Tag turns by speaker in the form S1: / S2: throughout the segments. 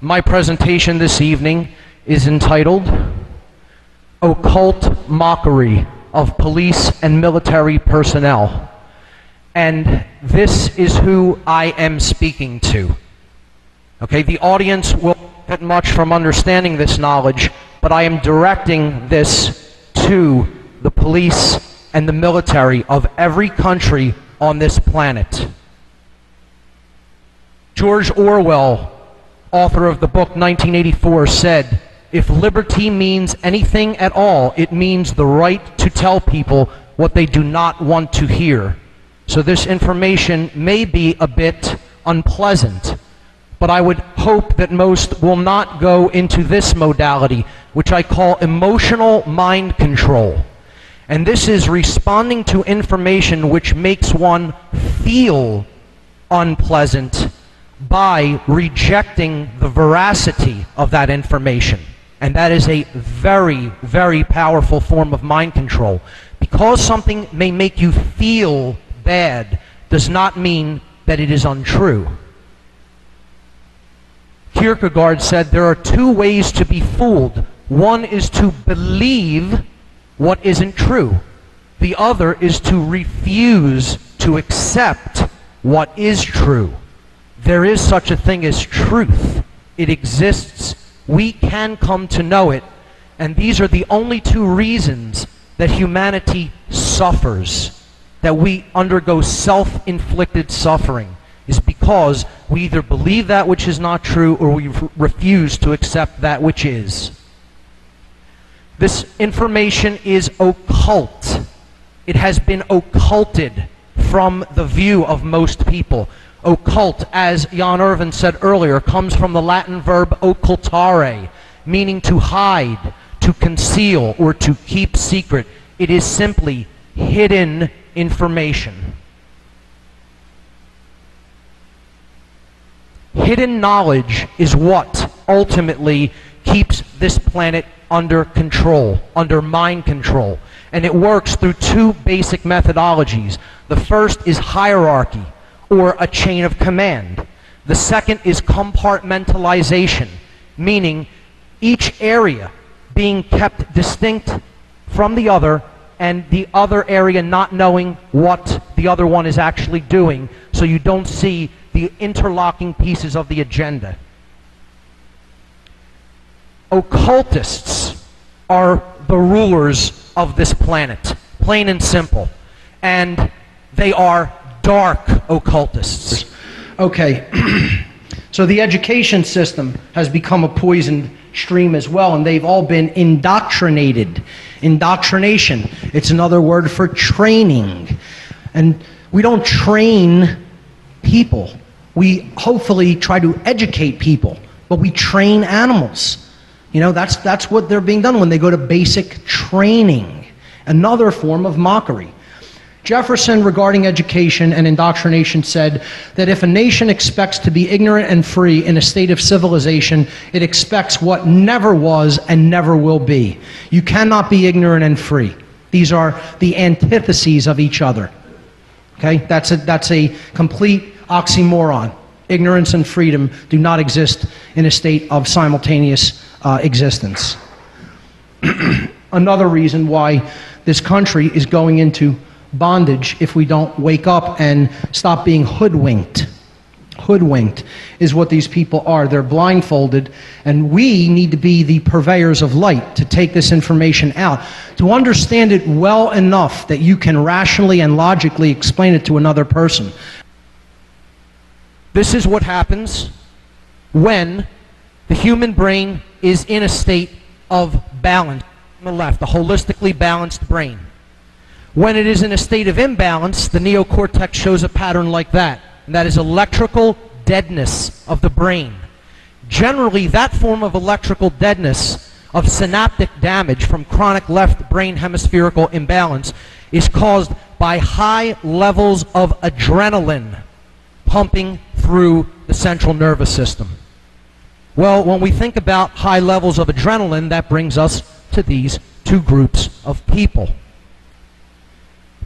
S1: My presentation this evening is entitled Occult Mockery of Police and Military Personnel. And this is who I am speaking to. Okay, the audience will get much from understanding this knowledge, but I am directing this to the police and the military of every country on this planet. George Orwell, author of the book 1984, said, "If liberty means anything at all, it means the right to tell people what they do not want to hear." So this information may be a bit unpleasant, but I would hope that most will not go into this modality, which I call emotional mind control. And this is responding to information which makes one feel unpleasant by rejecting the veracity of that information. And that is a very, very powerful form of mind control. Because something may make you feel bad does not mean that it is untrue. Kierkegaard said there are two ways to be fooled. One is to believe what isn't true. The other is to refuse to accept what is true. There is such a thing as truth. It exists. We can come to know it. And these are the only two reasons that humanity suffers, that we undergo self-inflicted suffering, is because we either believe that which is not true or we refuse to accept that which is. This information is occult. It has been occulted from the view of most people. Occult, as Jan Irvin said earlier, comes from the Latin verb occultare, meaning to hide, to conceal, or to keep secret. It is simply hidden information. Hidden knowledge is what ultimately keeps this planet under control, under mind control. And it works through two basic methodologies. The first is hierarchy, or a chain of command. The second is compartmentalization, meaning each area being kept distinct from the other, and the other area not knowing what the other one is actually doing, so you don't see the interlocking pieces of the agenda. Occultists are the rulers of this planet, plain and simple. And they are dark occultists. Okay, so the education system has become a poisoned stream as well, and they've all been indoctrinated. Indoctrination, it's another word for training. And we don't train people. We hopefully try to educate people, but we train animals. You know, that's what they're being done when they go to basic training. Another form of mockery. Jefferson, regarding education and indoctrination, said that if a nation expects to be ignorant and free in a state of civilization, it expects what never was and never will be. You cannot be ignorant and free. These are the antitheses of each other. Okay? That's a complete oxymoron. Ignorance and freedom do not exist in a state of simultaneous existence. Another reason why this country is going into bondage, if we don't wake up and stop being hoodwinked. Hoodwinked is what these people are. They're blindfolded, and we need to be the purveyors of light to take this information out, to understand it well enough that you can rationally and logically explain it to another person. This is what happens when the human brain is in a state of balance. On the left, a holistically balanced brain. When it is in a state of imbalance, the neocortex shows a pattern like that, and that is electrical deadness of the brain. Generally, that form of electrical deadness, of synaptic damage from chronic left brain hemispherical imbalance, is caused by high levels of adrenaline pumping through the central nervous system. Well, when we think about high levels of adrenaline, that brings us to these two groups of people.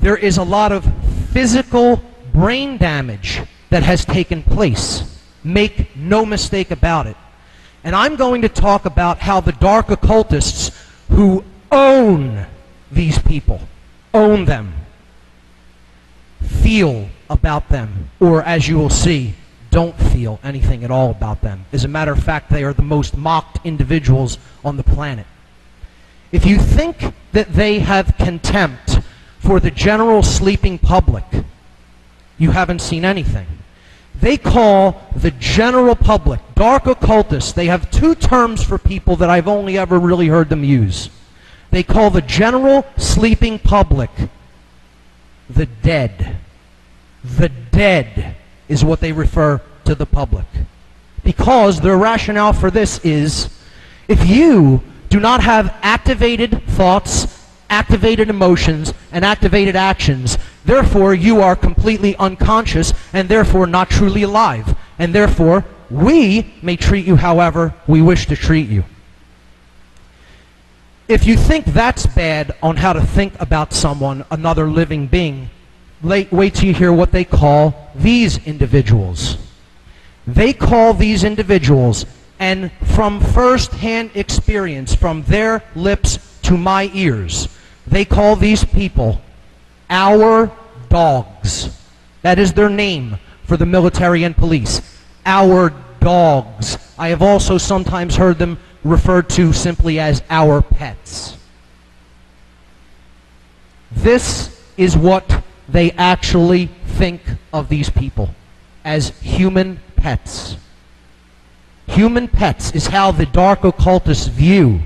S1: There is a lot of physical brain damage that has taken place. Make no mistake about it. And I'm going to talk about how the dark occultists who own these people, own them, feel about them, or as you will see, don't feel anything at all about them. As a matter of fact, they are the most mocked individuals on the planet. If you think that they have contempt for the general sleeping public, you haven't seen anything. They call the general public, dark occultists, they have two terms for people that I've only ever really heard them use. They call the general sleeping public the dead. The dead is what they refer to the public. Because their rationale for this is, if you do not have activated thoughts, activated emotions, and activated actions, therefore you are completely unconscious and therefore not truly alive. And therefore, we may treat you however we wish to treat you. If you think that's bad on how to think about someone, another living being, wait till you hear what they call these individuals. They call these individuals, and from first-hand experience, from their lips to my ears, they call these people our dogs. That is their name for the military and police. Our dogs. I have also sometimes heard them referred to simply as our pets. This is what they actually think of these people, as human pets. Human pets is how the dark occultists view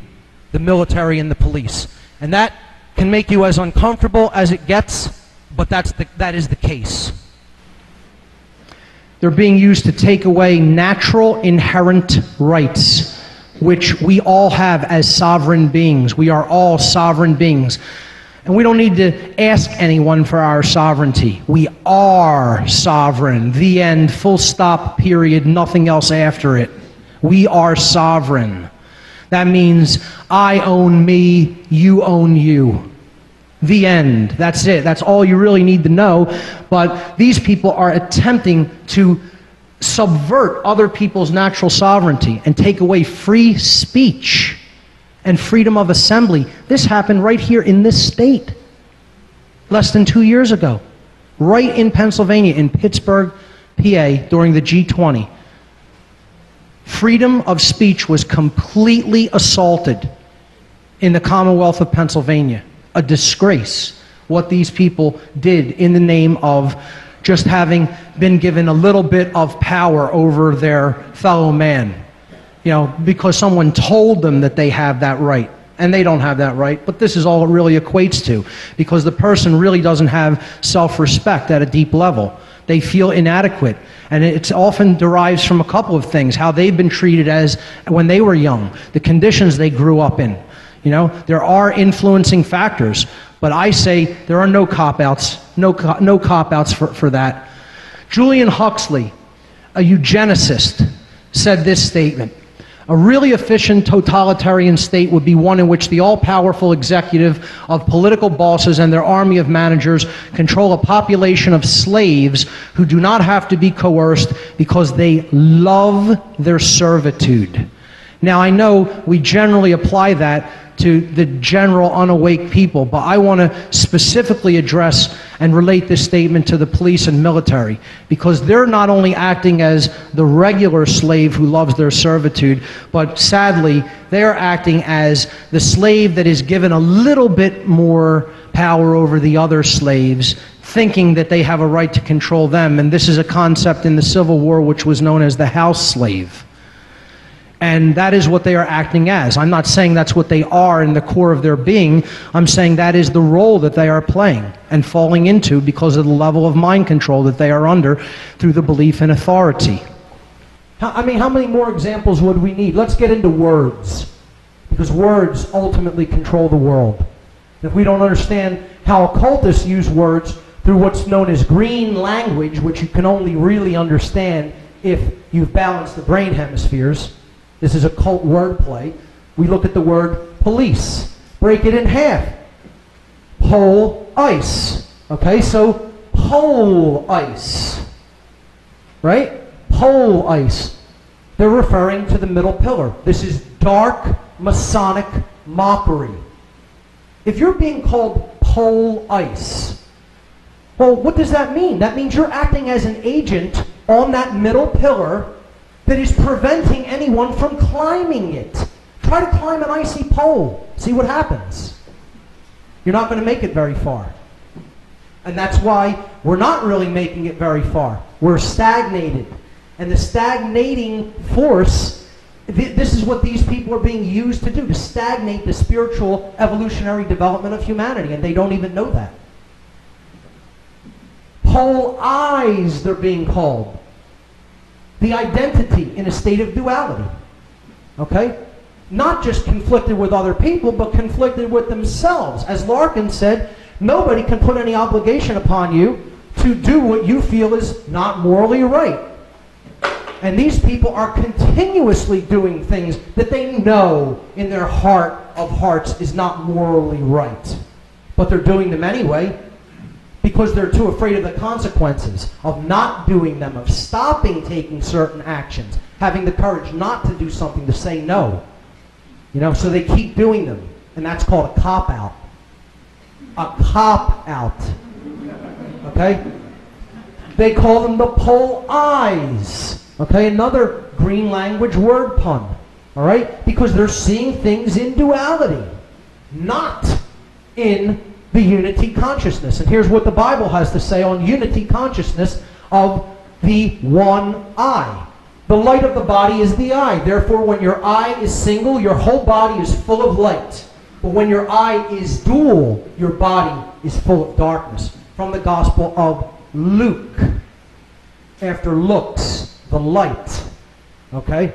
S1: the military and the police. And that can make you as uncomfortable as it gets, but that is the case. They're being used to take away natural inherent rights, which we all have as sovereign beings. We are all sovereign beings. And we don't need to ask anyone for our sovereignty. We are sovereign. The end, full stop, period, nothing else after it. We are sovereign. That means I own me, you own you. The end. That's it. That's all you really need to know. But these people are attempting to subvert other people's natural sovereignty and take away free speech and freedom of assembly. This happened right here in this state less than 2 years ago, right in Pennsylvania, in Pittsburgh, PA, during the G20. Freedom of speech was completely assaulted in the Commonwealth of Pennsylvania. A disgrace what these people did in the name of just having been given a little bit of power over their fellow man. You know, because someone told them that they have that right. And they don't have that right, but this is all it really equates to, because the person really doesn't have self-respect at a deep level. They feel inadequate, and it often derives from a couple of things: how they've been treated as when they were young, the conditions they grew up in. You know, there are influencing factors, but I say there are no cop-outs, no cop-outs for that. Julian Huxley, a eugenicist, said this statement: "A really efficient totalitarian state would be one in which the all-powerful executive of political bosses and their army of managers control a population of slaves who do not have to be coerced because they love their servitude." Now, I know we generally apply that to the general unawake people, but I want to specifically address and relate this statement to the police and military, because they're not only acting as the regular slave who loves their servitude, but sadly, they're acting as the slave that is given a little bit more power over the other slaves, thinking that they have a right to control them. And this is a concept in the Civil War which was known as the house slave. And that is what they are acting as. I'm not saying that's what they are in the core of their being. I'm saying that is the role that they are playing and falling into because of the level of mind control that they are under through the belief in authority. I mean, how many more examples would we need? Let's get into words, because words ultimately control the world. If we don't understand how occultists use words through what's known as green language, which you can only really understand if you've balanced the brain hemispheres. This is occult wordplay. We look at the word police. Break it in half. Pole ice. Okay, so pole ice. Right? Pole ice. They're referring to the middle pillar. This is dark Masonic mockery. If you're being called pole ice, well, what does that mean? That means you're acting as an agent on that middle pillar that is preventing anyone from climbing it. Try to climb an icy pole. See what happens. You're not going to make it very far. And that's why we're not really making it very far. We're stagnated. And the stagnating force, this is what these people are being used to do, to stagnate the spiritual evolutionary development of humanity, and they don't even know that. Pole eyes, they're being called. The identity in a state of duality. Okay? Not just conflicted with other people, but conflicted with themselves. As Larkin said, nobody can put any obligation upon you to do what you feel is not morally right. And these people are continuously doing things that they know in their heart of hearts is not morally right. But they're doing them anyway because they're too afraid of the consequences of not doing them, of stopping taking certain actions, having the courage not to do something, to say no. You know, so they keep doing them. And that's called a cop-out. A cop-out. Okay? They call them the pole eyes. Okay, another green language word pun. All right? Because they're seeing things in duality, not in the unity consciousness. And here's what the Bible has to say on unity consciousness of the one eye. The light of the body is the eye. Therefore, when your eye is single, your whole body is full of light. But when your eye is dual, your body is full of darkness. From the Gospel of Luke. After looks, the light. Okay?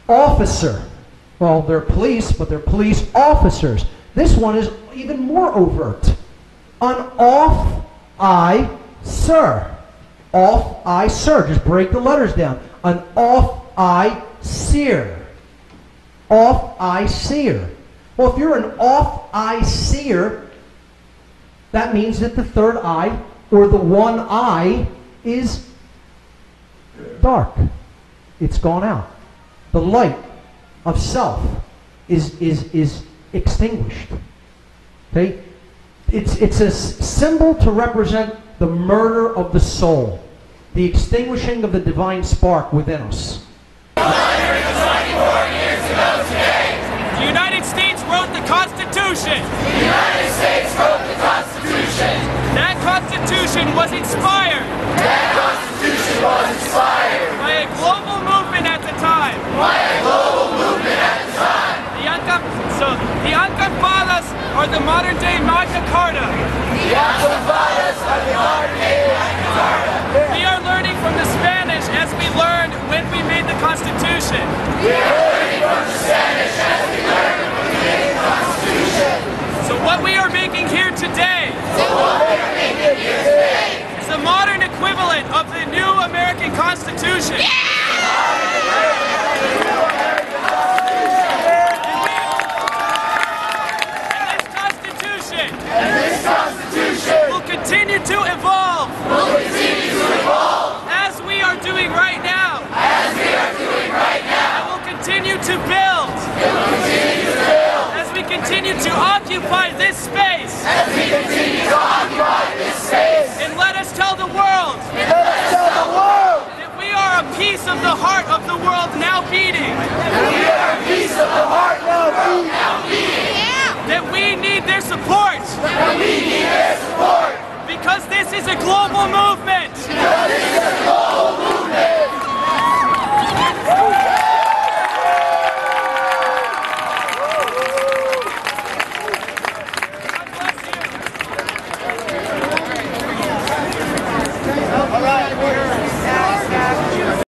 S1: Officer. Well, they're police, but they're police officers. This one is even more overt. An off-eye sir. Off-eye sir. Just break the letters down. An off-eye seer. Off-eye seer. Well, if you're an off-eye seer, that means that the third eye, or the one eye, is dark. It's gone out. The light of self is extinguished. Okay? It's a symbol to represent the murder of the soul, the extinguishing of the divine spark within us.
S2: 124 years ago today,
S3: the United States wrote the Constitution.
S2: The United States wrote the Constitution.
S3: That Constitution was inspired.
S2: That Constitution was inspired
S3: by a global movement at the time.
S2: By a global movement at the time.
S3: The Acampadas are the modern-day Magna Carta.
S2: The Acampadas are the modern-day Magna Carta.
S3: We are learning from the Spanish as we learned when we made the Constitution.
S2: We are learning from the Spanish as we learned when we made the Constitution.
S3: So what we are making here today is the modern equivalent of the new American Constitution.
S2: And this Constitution
S3: will continue to evolve. As we are doing right now. And will continue to build. As we continue to occupy this space. And let us tell the world. That we are a piece of the heart of the world now beating. That we need their support. Because this is a global movement.